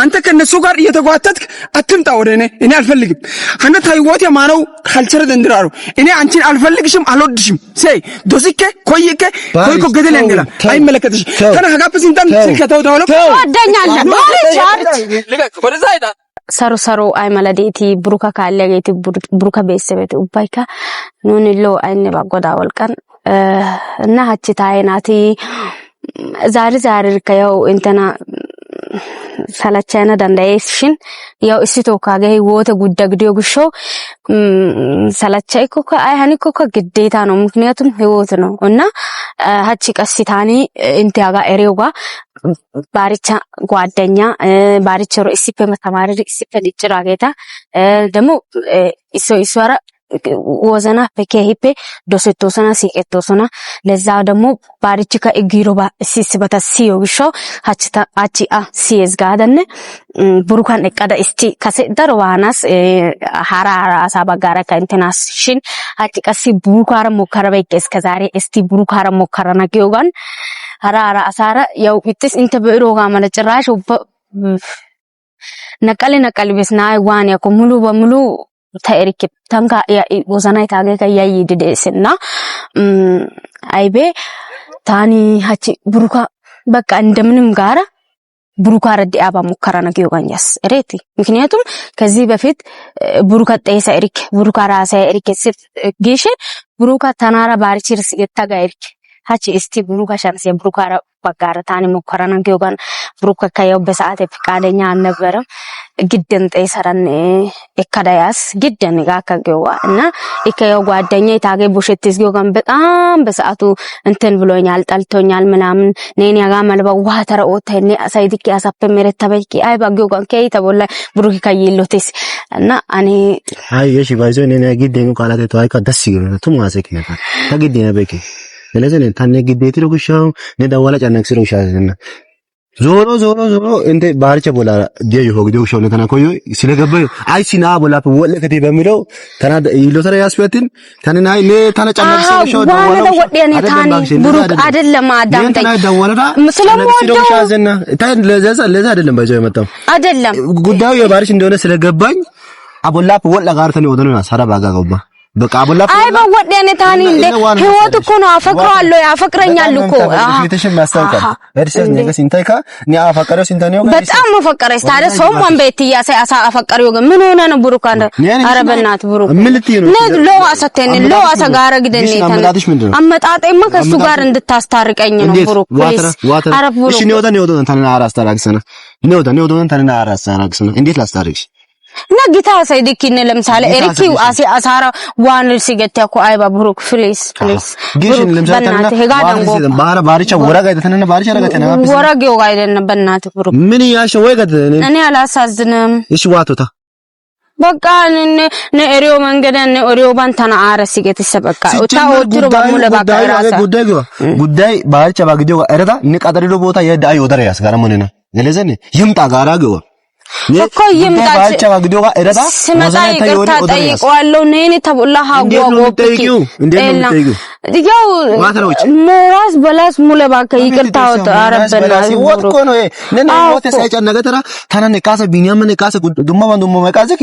አንተ ከነሱ ጋር እየተጓተትክ አትምጣ ወደ እኔ አልፈልግም አንተ ታይወት የማነው ካልቸር ደንድራሩ እኔ አንቺን አልፈልግሽም አልወድሽም ሰይ ዶስኬ ኮይከ ኮይኮ ገደል ያንገላ አይመለከትሽ ተና ሀጋፕ ሲንታም ሲልከታው ታውለው ወደኛለ ሰሩ አይ መለዴቲ ብሩካ ካለጌቲ ብሩካ ቤተሰቤት ኡባይካ ኑንሎ አይነ ባጎዳ ወልቀን እና ሀቺታይናቲ ዛሬ ከያው እንተና ሰላቻና ዳንዳይሽን ያው እስቶ ካገ ህይወት ጉዳግዲዮ ጉሾ ሰላቻይ ኮካ አይ ሃኒ ኮካ ግዴታ ነው ምክንያቱም ህይወት ነው እና ሀቺ ቀሲታኒ እንቲያጋ ኤሪዮጋ ባሪቻ ጓደኛ ባሪቸሮ እስፔ መተማሪ እስፔ ሊጭራጌታ ደሞ ኢሶራ ወዘና በከሂፔ ዶሰቶሰና ሲቀቶሰና ለዛ ደሞ ባሪችካ እግሮባ ሲስበታ ሲዮግሾ ሀቺታ አቺአ ሲዝጋደነ ብሩካን እቀዳ እስቲ ከሰ ደርዋናስ ሃራራ አሳባ ጋራ ከእንተናስ ሽን ሀቺ ቀሲ ብሩካራ ሞከረበ እስከዛሬ እስቲ ብሩካራ ሞከረና ጊዮጋን ሃራራ አሳራ ያው ኢትስ እንተ በሮጋ ማለጭራሽ ነቀል በስና ዋን ያኮ ሙሉ በሙሉ ታሪክ ታንጋ ወዘናይ ታገ ከያይ ድደስና አይቤ ታኒ ሀቺ ብሩካ በቃ እንደምንም ጋራ ብሩካ ረዲ አባ ሙከራ ነው ይወጋኛስ እሬቲ ምክንያቱም ከዚህ በፊት ብሩካ ጠይሳ ኤሪክ ብሩካ ራሳ ኤሪክ ሲት ጌሽ ብሩካ ተናራ ባሪችርስ የታጋ ኤሪክ ሀቺ እስቲ ብሩካ ሻንስ የብሩካ በጋራ ታኒ ሙከራ ነው ይወጋን ብሩካ ካየው በሰዓት ፍቃደኛ አልነበረም ግደን ጠይሰራን እከዳያስ ግደን ጋካገዋ እና እከየው ጓደኛ ታገ ቦሸትስ ይወጋን በጣም በሰዓቱ እንትን ብሎኛል ጠልቶኛል ምናምን ነኝ ያጋ መልባ ውሃ ተረኦተኔ አሳይድቂ ያሳፈ መሬት ተበቂ አይ ባገውጋን ከይ ተቦላ ብሩክ ካይሎቴስ እና አኔ አይ እሺ ባይዞ ነኝ ግደን ቃላቴ ተዋይ ከደስ ይገኛል ተማሰክ ነበር ተግደን በቂ ለዘነ ታነ ግዴት ለጉሻው ነዳዋላ ጫናክስሮ ይሻልና ዞሮ እንደ ባርቸ ቦላ ዲዩ ሆግዲው ሾነ ተናኮዩ ሲለገበዩ አይሲና ቦላ ወለ ከዲ በሚለው ተና ይሎተራ ያስፈትን ተነና አይ ለታነጫነክሰ ሾው ደዋላ ወደኔ ታኒ ብሩክ አይደለም አዳምጠኝ ስለሞደው ሻዘና ታይ ለዛ አይደለም ባይዘው የመጣው አይደለም ጉዳዩ የባርሽ እንደሆነ ስለገባኝ አቦላ ወለ ጋር ተነ ወደና ሳራ ባጋጋውባ በቃ አቦላ አይ በወደኔ ታኒ እንደ ህይወት እኮ ነው አፈቅራለሁ ያፈቅረኛል እኮ ፊትሽም ያስታውቃል እርሰስ ነገ ሲንታይካ ኒ አፈቀረው ሲንታኒው በጣም አፈቀረሽ ታዲያ ሰውም ቤት ያሳይ አፈቀሪው ግን ምን ሆነ ነው ብሩክ አንተ አረበናት ብሩክ ምን ልትይ ነው ሎ አሰተን ሎ አሰጋረ ግደኔ አመጣጤማ ከሱ ጋር እንድታስታርቀኝ ነው ብሩክ አረብ ብሩክ እሺ ነው ታና አራስታራክሰና ነው ታና አራስታራክሰና እንዴት ላስታርቅሽ ነግታ ሳይድኪነ ለምሳሌ ኤሪኪው አሳራ ዋን ሲገት ያኮ አይባ ብሩክ ፍሊስ ጊሽን ለምሳሌ ታና ባሪቻ ወራጋ የተነነ ባሪቻ ረጋተና ወራጌው ጋይደን በእናት ብሩክ ምን ያሽ ወይ ገደ እኔ አላሳዝንም እሺ ዋቶታ በቃ ነሪዮ መንገደ ነሪዮ ባንታና አረስ ሲገት ሰበቃ ወታ ወድሮ ባሙለ ባቃ ራሳ ጉዳይ ባሪቻ ባግዲው አረዳ ንቃደሪዶ ቦታ የዳይ ወደረ ያስጋራመነና ለለዘነ ይምጣ ጋራ ገው እኮ ይምጣች ስመጣ ይቅርታ ጠይቀዋለሁ ነኝ ተብላ ሀጓ ጎብኪ ያው ሞራስ በላስ ሙለ ባከ ይቅርታ አረበና ወጥቆ ነው ነን ሞተ ሳይጨነገ ተራ ታናነ ካሰ ቢኒያምን ካሰ ዱማ ባንዱ መቃዘኪ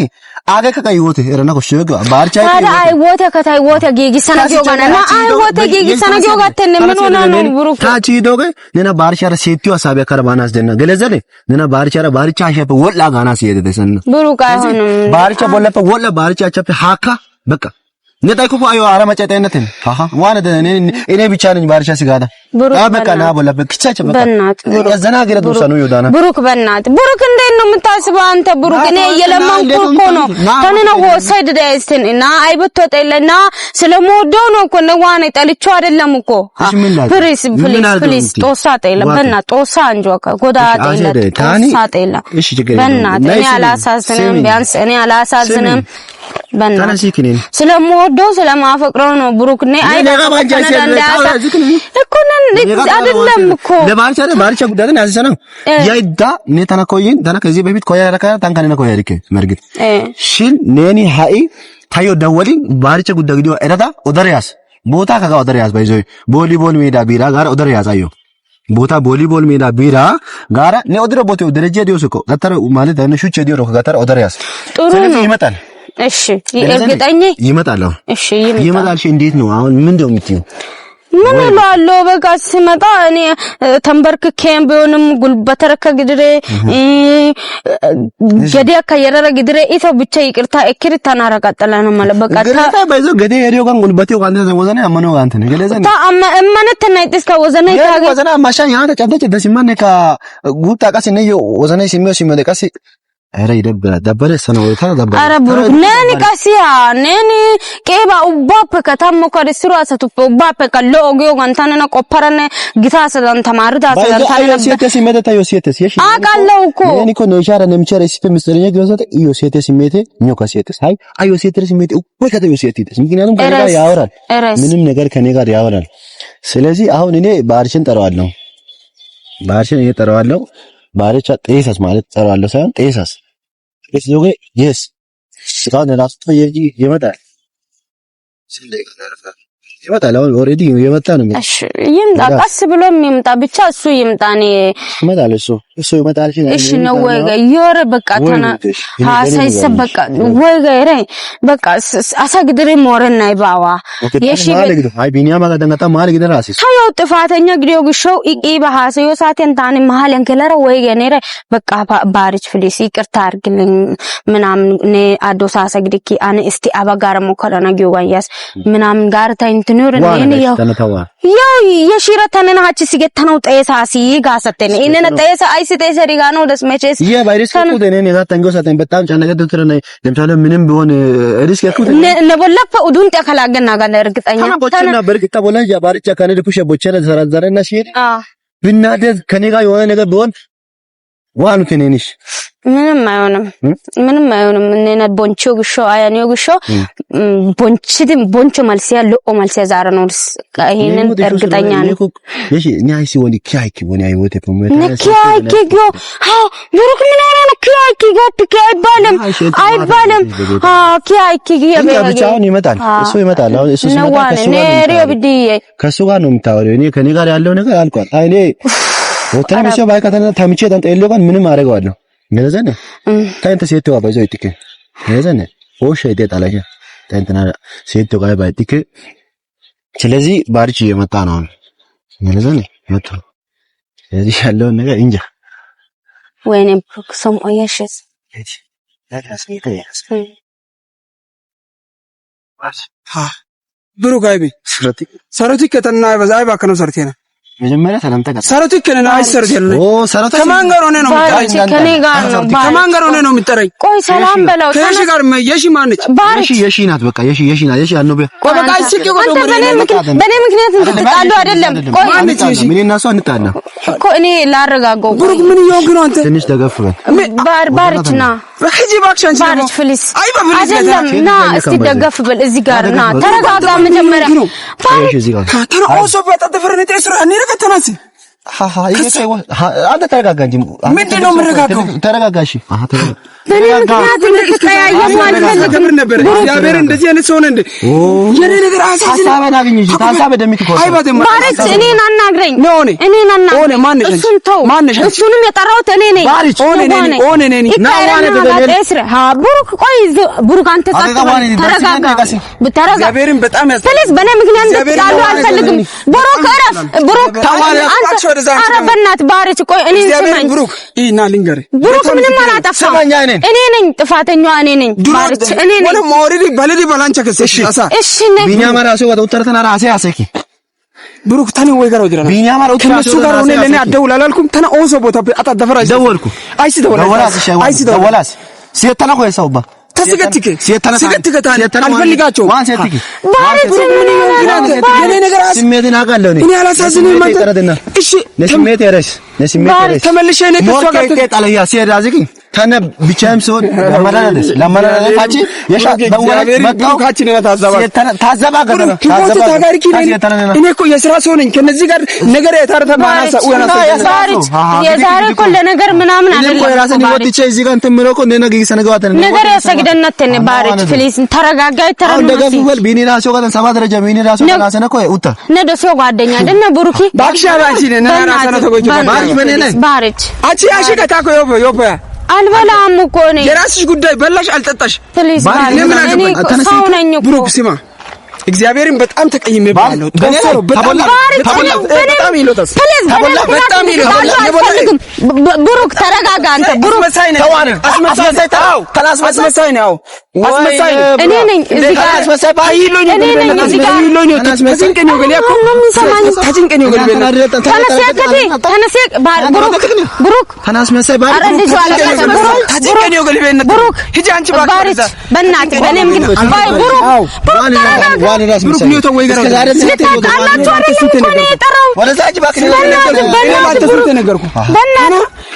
አገ ከቀይ ወተ ረና ኮሽገ ባርቻ አይ ወተ ከታይ ወተ ጌጊሰና ጆጋና አይ ወተ ጌጊሰና ጆጋተን ምን ሆነ ነው ብሩክ ታቺ ዶገ ነና ባርቻ ረሴቲው አሳቢያ ከረባናስ ደና ገለዘለ ነና ባርቻ ሸፈ ወላ ጋና ሲሄደ ደሰና ብሩክ አይሆንም ባርቻ ቦለፈ ወላ ባርቻ ቸፈ ሃካ በቃ ነጣይኩ አዩ አረመጨጠነትን ዋነ እኔ ብቻ ነኝ ባርቻ ሲጋዳ በቃ ና ቦለፈ ክቻቸ በቃ በእናት ብሩክ ያዘናገረ ዱሳኑ ይወዳና ብሩክ በእናት ብሩክ እንዴት ነው የምታስበው አንተ ብሩክ እኔ የለማንኩ እኮ ነው ተነና ወሰድ ዳይስትን እና አይበቶ ጠይለና ስለሞደው ነው እኮ ነው ዋነ ጠልቾ አይደለም እኮ ፕሊስ ጦሳ ጠይለ በእናት ጦሳ አንጆካ ጎዳ ጠይለ ጦሳ ጠይለ በእናት እኔ አላሳዝንም ቢያንስ እኔ አላሳዝንም በእናት ስለሞደው ስለማፈቅረው ነው ብሩክ እኔ አይደለም እኮ ለባርቻ ጉዳይን ያዘሰና ያይዳ ነታና ኮይን ታና ከዚህ በፊት ኮያ ረካ ታንካና ኮያ ሪከ መርግት ሽን ነኒ ሃይ ታዮ ደወሊ ባርቻ ጉዳይ ግዲው እረዳ ኦደሪያስ ቦታ ካጋ ኦደሪያስ ባይዞይ ቦሊቦል ሜዳ ቢራ ጋር ኦደሪያስ አዩ ቦታ ቮሊቦል ሜዳ ቢራ ጋራ ለኦድረ ቦታው ደረጃ ዲዮስኮ ገተረ ማለት አይነ ሹቸ ዲዮ ገተረ ኦደሪያስ ስለዚህ ይመጣል። እሺ እርግጠኛ ይመጣል። እሺ ይመጣል። እሺ እንዴት ነው አሁን ምንድነው የምትይው? ምን እላለሁ በቃ ሲመጣ እኔ ተንበርክኬም ቢሆንም ጉልበተረከ ግድሬ ገዲያ ከየረረ ግድሬ ኢቶ ብቻ ይቅርታ እክሪ ተናረጋጠላ ነው ማለት በቃ ገዲያ ባይዞ ገዲያ የዲዮ ጋር ጉልበቴው ጋር ወዘነ አመነው አንተ ነው ገለዘነ ታማ እማነት ናይጥስ ከወዘነ ታገ ወዘነ ማሻኛ አንተ ጨምተች ደሲማነ ከጉጣ ቃስ ነው ወዘነ ሲሚዮ ሲመደቀስ አረ ይደብራ ደበረ ሰነው ተደበረ አረ ብሩክ ነኒ ቀሲያ ነኒ ቄባ ኡባፕ ከተም ኮሪስሩ አሰቱ ኡባፕ ከሎ ኦጊዮ ጋንታና ቆፈረነ ጊታሰ ዳን ተማርዳ ታለ ሲተስ ሲመተ ዮሴተስ የሽ አቃለው እኮ ነኒ ኮ ነሻራ ነምቸረ ሲተ ምስለኛ ግሎሰተ ዮሴተስ ሲመተ ኞ ከሴተስ አይ ዮሴተስ ሲመተ ወይ ከተ ዮሴተስ ምክንያቱም ከኔ ጋር ያወራል ምንም ነገር ከኔ ጋር ያወራል። ስለዚህ አሁን እኔ ባርሽን ጠራዋለሁ ባርሽን እየጠራዋለሁ ባርቻ ጤሳስ ማለት ጠራዋለሁ ሳይሆን ጤሳስ እሱ ነው yes ስጋን ራሱ ይመጣል ይመጣል አሁን ኦሬዲ የመጣ ነው። እሺ ይምጣ ቀስ ብሎም ይምጣ ብቻ እሱ ይምጣኔ ይመጣል እሱ ይመጣል። እሺ ነው ወይ ጋር በቃ ተና ሀሳይሰ በቃ ወይ ጋር በቃ አሳግድሬ ሞረና ይባዋ የሺ አይ ቢኒያማ ጋር ደንገጣ ማለት ይደራሲ ታው ጥፋተኛ ግዲዮ ግሾው ኢቂባ ሀሳዮ ሳተን ታን መሃል እንከለረ ወይ ገኔረ በቃ ባሪች ፍሊስ ይቅርታ አርግልኝ ምናምን ነ አዶሳ አሳግድኪ አነ እስቲ አባጋር መኮረና ጊዮጋያስ ምናምን ጋር ታይንት ኑር ነኝ ያው የሽረተነና ሀቺ ሲገተነው ጤሳሲ ጋሰተነ እነነ ጤሳ አይስ ጤሳ ሪጋኖ ደስመቼስ የቫይረስ እኮ ደኔ ነው ታንጎ ሳተን በጣም ጫነገደ ትረነ ለምሳሌ ምንም ቢሆን ሪስክ ያኩት ነቦለፈ ኡዱን ተከላገና ጋር እርግጠኛ ታና በርግጣ ቦላ ያባርጫ ካነ ድኩሽ ቦቸነ ዘራዘረና ሲሄድ ብናደድ ከኔ ጋር የሆነ ነገር ቢሆን ዋኑ ተነንሽ ምንም አይሆንም እነና ቦንቾ ግሾ አያኒዮ ግሾ ቦንቾ መልሲያ ለኦ መልሲያ ዛረ ነው ይሄንን እርግጠኛ ነኝ። እሺ ኛይሲ ወኒ ኪያይኪ ወኒ አይወቴ ፖመታ ኪያይኪ ጎ ብሩክ ምን ሆነ ነው ኪያይኪ ጋር አይባልም ኪያይኪ ብቻውን ይመጣል እሱ ይመጣል። አሁን እሱ ሲመጣ ከሱ ጋር ነው የምታወሪው። እኔ ከኔ ጋር ያለው ነገር አልቋል። እኔ ወተና ቢሶ ባይካተና ታምቼ ታንጠይሎ ጋር ምንም አደርገዋለሁ ገለዘነ ታንተ ሴትዋ ባይዘው ይጥከ ገለዘነ ኦሽ ይደጣላየ ታንተና ሴትዋ ጋር ባይጥከ ስለዚህ ባርቺ እየመጣ ነው ገለዘነ መጣ ስለዚህ ያለው ነገር እንጃ ወይኔ ብሩክ ሰም ኦያሽስ ብሩክ አይቢ ሰረቲ ከተና በዛይ ባከነው ሰርቴና መጀመሪያ ሰላምታ ጋር ሰረቱ ከነና አይሰርት ያለ ሰረቱ ከማን ጋር ሆነ ነው ከኔ ጋር ነው ከማን ጋር ሆነ ነው የሚጠራኝ? ቆይ ሰላም በለው ከሺ ጋር የሺ ማነች? የሺ ናት። በቃ የሺ ናት። የሺ አንዱ ቆይ በቃ እስኪ ቆይ በኔ ምክንያት እንትጣሉ አይደለም። ቆይ ማነች? ምን እናሱ አንጣና እኮ እኔ ላረጋጋው ብሩክ ምን ይሆን ግን አንተ ትንሽ ተገፍበን ባርችና ሂጂ ባክሻን ባርች ፍሊስ አይደለም ና እስቲ ደገፍበል እዚህ ጋር ና ተረጋጋ መጀመሪያ ባርች እዚህ ጋር ታና ኦሶ በጣጥፈረን ተስራ እኔ ረከተናስ አንተ ተረጋጋ እንጂ ምንድነው የምረጋጋው? ተረጋጋሽ በኔ ምክንያት እንድትቀያየሙ አልፈልግም ነበር። እግዚአብሔር እንደዚህ አይነት ሰው ነው እንዴ? የኔ ነገር ሐሳብን አግኝሽ ሐሳብ ደምክ ኮ ባርች እኔን አናግረኝ እኔን አናግረኝ ማነሽ? እሱን ተው እሱንም የጠራሁት እኔ ነኝ። ኦኔ ነኝ ና ዋነ በደስረ ብሩክ ቆይ ብሩክ አንተ ተረጋጋ እግዚአብሔርን በጣም ስለዚህ በኔ ምክንያት እንድትጣሉ አልፈልግም። ብሩክ አንተ ኧረ በእናትህ ባርች ቆይ እኔ ስማኝ ብሩክ እና ልንገር ብሩክ ምንም አላጠፋም። እኔ ነኝ ጥፋተኛዋ እኔ ነኝ ባርች እኔ ነኝ ወደ ሞሪዲ ባለዲ ባላንቻ ከሰሽ እሺ ነኝ ቢኒያማ ራሱ ወተርተና ራሴ አሰኪ ብሩክ ታኒ ወይ ጋር ወዲራ ቢኒያማ ራሱ ከነሱ ጋር ሆነ ለኔ አደውል አላልኩም ተና ኦሶ ቦታ አጣደፈራ ደወልኩ አይሲ ደወላስ ሲተና ቆይ ሰውባ ተስገትከ ሲተና ታኒ አልፈልጋቸው ማን ሲተኪ ባርች ምን ይሆናል? የኔ ነገር ስሜትን አውቃለሁ እኔ አላሳዝንም ማለት እሺ ለስሜት ያረስ ለስሜት ያረስ ተመልሼ እኔ ከሷ ጋር ተጣለያ ሲያዳዝኝ ታነ ብቻም ሲሆን ለማዳን ታቺ የሻ በወራጅ መጣው ካቺ ነው ታዘባ ገደና ታዘባ ታጋሪኪ እኔ እኮ የሥራ ሰው ነኝ ከነዚህ ጋር ነገር የታረተ ማናሳ ወናሳ የዛሬ እኮ ለነገር ምናምን አይደለም እኮ የራስን ወጥቼ እዚህ ጋር እንትን ምለው እኮ ነገ ይሰነጋዋተን ነገር ያሰግደናት ተነ ባሪች ፕሊዝ ተረጋጋይ ተረጋጋይ ወል ቢኒ ራሱ ጋር ሰባ ደረጃ ቢኒ ራሱ ጋር ሰነኮ ውጣ ነደሶ ጓደኛ ደነ ብሩኪ ባክሻ ባቺ ነና ራሳ ነው ተጎጅ ባሪች አቺ አሽከታ እኮ ዮፖ አልበላም እኮ ነኝ የራስሽ ጉዳይ በላሽ አልጠጣሽ ፕሊዝ ባሪች ብሩክ ስማ እግዚአብሔርን በጣም ተቀይሜብሃለሁ። በጣም ይሎታል። በጣም ይሎታል። ብሩክ ተረጋጋ። አንተ ብሩክ አስመሳይ ነው። እኔ ነኝ እዚህ ጋር አስመሳይ ባይሎኝ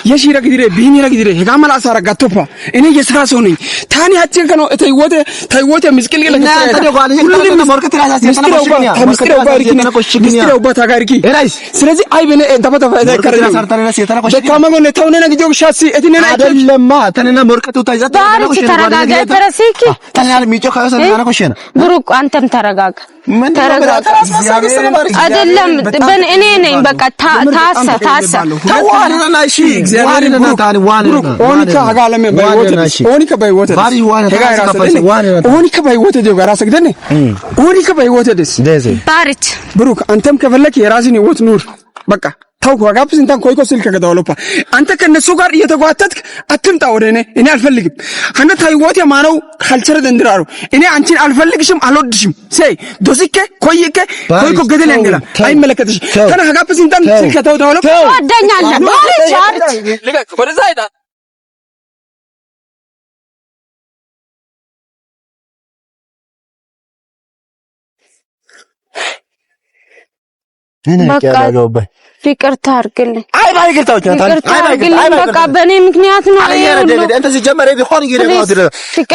የሺራ ግዲሬ ቢኒራ ግዲሬ የጋማላ አሳራ ጋቶፓ እኔ የሥራ ሰው ነኝ ታኒ አጭን ከኖ ተይወተ ምስቅልቅል ስለዚህ አይበነ ተፈተፈ ከረና ደካማ ጎን ተውነ ነግጆ ሻሲ እትነና አይደለማ ተነና ሞርከቱ ታይዛታ ተረጋጋ ተረሲኪ ተናል ሚጮ ካሰና ኮሽና ብሩክ አንተም ተረጋጋ አይደለም እኔ ነኝ በቃ ታሳ ተዋልና እሺ እግዚአብሔርና ታኒ ኦኒካ አጋለመ ባይወተ ኦኒካ ባይወተ ኦኒካ ባይወተ ደጋ ራስግደነ ኦኒካ ባይወተ ደስ ባሪች ብሩክ አንተም ከፈለክ የራስን ህይወት ኑር በቃ ታውኩ አጋብስ እንታን ኮይኮ ስልክ ከደወለፓ አንተ ከነሱ ጋር እየተጓተትክ አትምጣ ወደ እኔ አልፈልግም አንተ ታይወት የማነው ካልቸር ደንድራሩ እኔ አንቺን አልፈልግሽም አልወድሽም ሰይ ዶስከ ኮይከ ኮይኮ ገደል ያንገላ አይመለከትሽ ተና አጋብስ እንታን ስልክ ከደወለፓ ወደኛለ ባሪች ልቀቅ ወደዛ አይዳ በቃ ይቅርታ አድርግልኝ። አይ ባይቅርታው በቃ በእኔ ምክንያት ነው። አንተ ሲጀመር ቢሆን ይገረው ድረ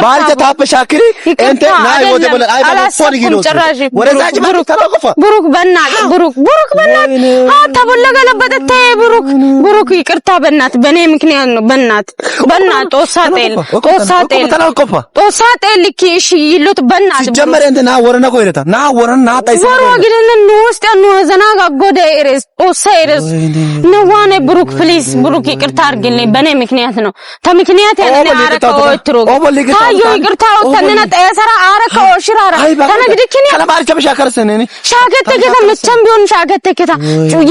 ባልተ ታበሻክሪ እንተ ናይ ወደ በለ አይ ባልፎን ይገረው ወረዛጭ ብሩክ በእናት ብሩክ በእናት ተበለገለበት ተይ ብሩክ ይቅርታ በእናት በእኔ ምክንያት ነው። በእናት ጦሳጤል ልክ እሺ ይሉት በእናት ሲጀመር እንተ ና ወረና ኮይረታ ና ወረና ጣይሰ ወሮ ግን ነው ውስጥ ነው ዘናጋ ጎደ ኤሬስ ጦሳይረስ ነዋኔ ብሩክ ፕሊዝ ብሩክ ይቅርታ አድርግልኝ በእኔ ምክንያት ነው። ተምክንያት ያኔ አረከው ትሩክ ታዩ ይቅርታ ወተነና ጠያሰራ አረከው ሽራራ ተነግድክኝ ከለባር ተበሻከርሰነኒ ሻገተ ከታ መቸም ቢሆን ሻገተ ከታ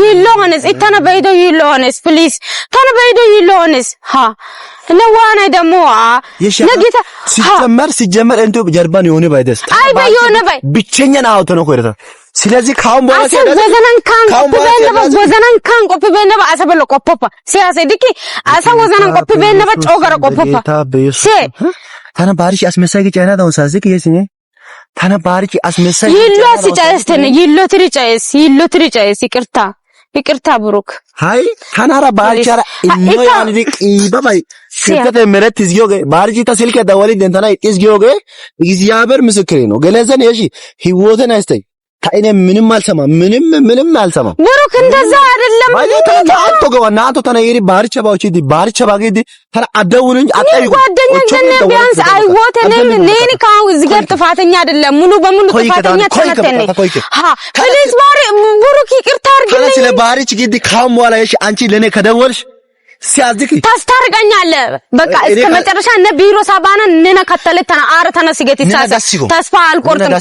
ይሎንስ ኢተና በይዶ ይሎንስ ፕሊዝ ተና በይዶ ይሎንስ ሃ ነዋኔ ደሞ ነግታ ሲጀመር እንቱ ጀርባን የሆነ ባይደስ አይ በየሆነ ባይ ብቸኛ ነው ተነኮ ይረታ ስለዚህ ካሁን በኋላ ወዘናን ካን ቆፕ በነባ አሰበለ ቆፖፓ ሲያሰ ዲኪ አሳ ወዘናን ቆፕ በነባ ጮገረ ቆፖፓ ሲ ታና ባሪሽ አስመሳይ ገጫና ነው ሳዝክ የስኔ ታና ባሪሽ አስመሳይ ይሎ ሲጫስተነ ይሎ ትሪጫስ ይቅርታ ብሩክ ሃይ ታናራ ባሪቻራ ኢኖ ያንዲ ኢባባይ ስልከተ መረት ይዝጊዮገ ባሪጂ ተስልከ ደወሊ ደንተና ይዝጊዮገ እግዚአብሔር ምስክሬ ነው ገለዘን እሺ ህይወትን አይስተይ ታይኔ ምንም አልሰማም ብሩክ እንደዛ አይደለም አንተ ገዋና አንተ ተናይሪ ባርቻ ባገዲ ተራ አደውልኝ አጠይቁ ጓደኛ ገነ ቢያንስ አይወተነ ነኝ ካው ዝገር ጥፋተኛ አይደለም ሙሉ በሙሉ ጥፋተኛ ተነተነ ሃ ፕሊዝ ብሩክ ይቅርታ አድርግልኝ ስለ ባሪች ግዲ ካም በኋላ እሺ አንቺ ለኔ ከደወልሽ ሲያዝክ ታስታርቀኛለህ በቃ እስከ መጨረሻ እነ ቢሮ ሳባና እነና ከተለተና አረተና ሲገት ይሳሰ ተስፋ አልቆርጥም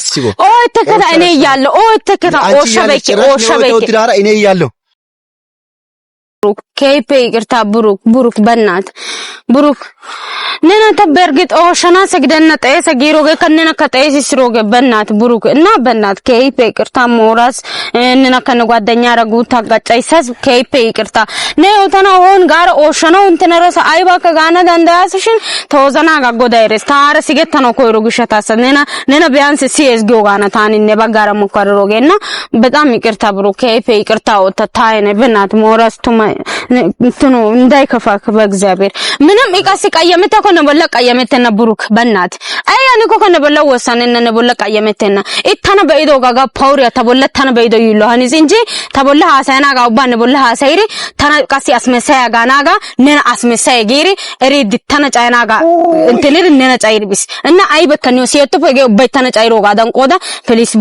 ኦይ ተከታ እኔ ያለው ተከታ ኦሸበቂ ወትራራ እኔ ያለው ብሩክ ከይፔ ይቅርታ ብሩክ በእናት ብሩክ ነና ተበርግጥ ኦሸና ሰግደና ጠይሰ ጊሮገ ከነና ከጠይስ ስሮገ በእናት ብሩክ እና በእናት ከይፔ ይቅርታ ሞራስ እነና ከነ ጓደኛ ረጉ ታጋጫይሰስ ከይፔ ይቅርታ ነውተና ሆን ጋር ኦሸናው እንተነረሰ አይባ ከጋና ዳንዳያስሽን ተወዘና ጋጎዳይረስ ታረ ሲገታ ነው ኮይሩ ግሸታሰ ነና ቢያንስ ሲኤስ ጊዮጋና ታኒ ነባጋራ ሞከረሮገና በጣም ይቅርታ ብሩክ ከይፔ ይቅርታ ወተታይነ በእናት ሞራስ ቱማ እንትኑ እንዳይከፋክ በእግዚአብሔር ምንም ይቃስ ቀየመተ ኮነ በላ ቀየመተና ብሩክ በእናት አያኒ ኮነ በላ ወሰነነ በላ ቀየመተና ኢታና በይዶ ጋጋ ፓውሪያ ተበላ ታና በይዶ ይሎሃኒ እንጂ ተበላ ሐሳና ጋውባን በላ ሐሳይሪ ታና ቃሲ አስመሳያ ጋናጋ ነና አስመሳያ ጌሪ ሪድ ታና ጫይናጋ እንትልል ነና ጫይሪ ቢስ እና አይበከኒው ሲየቱ ፈገ በታና ጫይሮ ጋዳን ቆዳ ፕሊስ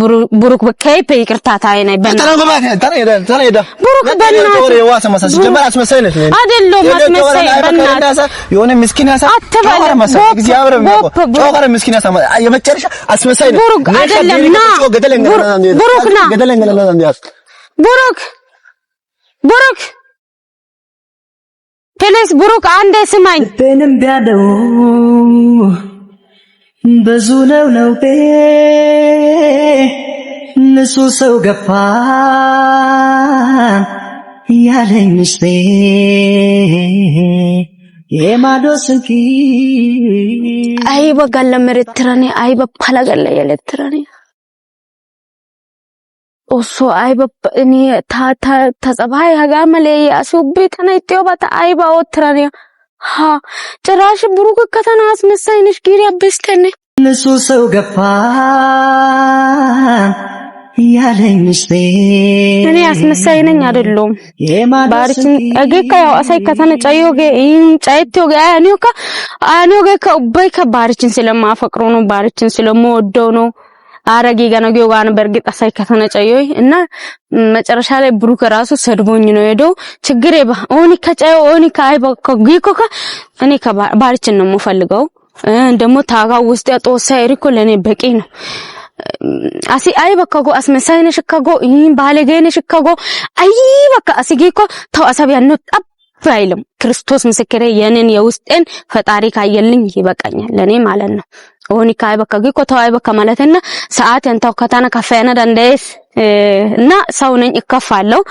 ብሩክ በከይ ይቅርታ ታይና በእናት ታና ሄዳ ብሩክ በእናት ዋሰ ማሳስ ጀመር አስመሳይ ነሽ አይደለም አስመሳይ በእናት የሆነ ምስኪን ያሳ ጮኸረ መሰለ እግዚአብሔር ነው ጮኸረ ምስኪን ያሳ የመጨረሻ አስመሳይ ነው ብሩክ አይደለም ና ብሩክ ና ገደለኛ ብሩክ ፕሊስ ብሩክ አንዴ ስማኝ በንም ቢያለው ብዙ ነው ንሱ ሰው ገፋ ያለኝ ምስቴ የማዶስንኪ አይባ ጋለ መረትራኔ አይባ ፓላጋለ የለትራኔ ኦሶ አይባ እኔ ተጸባይ ያጋመለ ያሱብ ተነይተው ባታ አይባ ወትራኔ ሀ ጭራሽ ብሩክ ከተና አስመሳይነሽ ጊሪ አበስተነ ንሱ ሰው ገፋ ያለኝ ምስቴ እኔ አስመሳይ ነኝ አይደለም ባርችን አገካ ያው አሳይ ከተነ ጫዮገ ጫይቶገ አኒዮገ ከበይ ከባርችን ስለማፈቅሮ ነው ባርችን ስለምወደው ነው አረጊ ገነገው ጋር በርግጥ አሳይ ከተነ ጫዮይ እና መጨረሻ ላይ ብሩክ ራሱ ሰድቦኝ ነው ሄደው ችግር ይባ ኦኒ ከጫዮ ኦኒ ካይባ ከጊኮካ እኔ ከባርችን ነው የምፈልገው ደሞ ታጋው ውስጥ ያጦሳ ይሪኮ ለኔ በቂ ነው አሲ አይ በቃ ጎ አስመሳይ ነሽ እኮ ጎ ባለጌ ነሽ እኮ ጎ አይ በቃ አሲጌኮ ተው አሳብ ያነው ጠፋይልም ክርስቶስ ምስክሬ የኔን የውስጤን ፈጣሪ ካየልኝ ይበቃኛል ለኔ ማለት ነው ኦኒ ካይ በቃ ጌኮ ተው አይ በቃ ማለትና ሰዓት እንታው ከተና ካፈያና ዳንዴስ እና ሰው ነኝ እከፋለሁ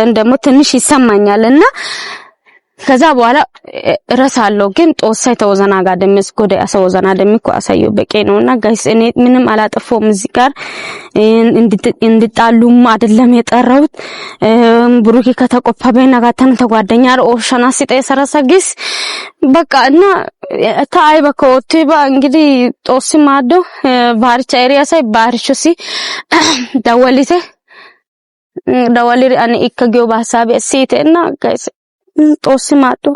እንደሞ ትንሽ ይሰማኛልና ከዛ በኋላ ረሳለው ግን ጦሳይ ተወዘና ጋር ደምስ ጎደ አሰወዘና ደምኮ አሳየው በቄ ነውና ጋይስ እኔ ምንም አላጠፋውም እዚህ ጋር እንድጣሉም አይደለም የጠራሁት ብሩክ ከተቆፈበና ጋተን ተጓደኛ ኦፕሽን አስጠ ሰራሰግስ በቃ እና ታአይ በኮቲባ እንግዲህ ጦስ ማዶ ባርቻ ኤሪያ ሳይ ባርቾሲ ዳወሊቴ ዳወሊ አኔ ኢከገው በሐሳብ እሲቴና ጋይስ ጦስ ማዶ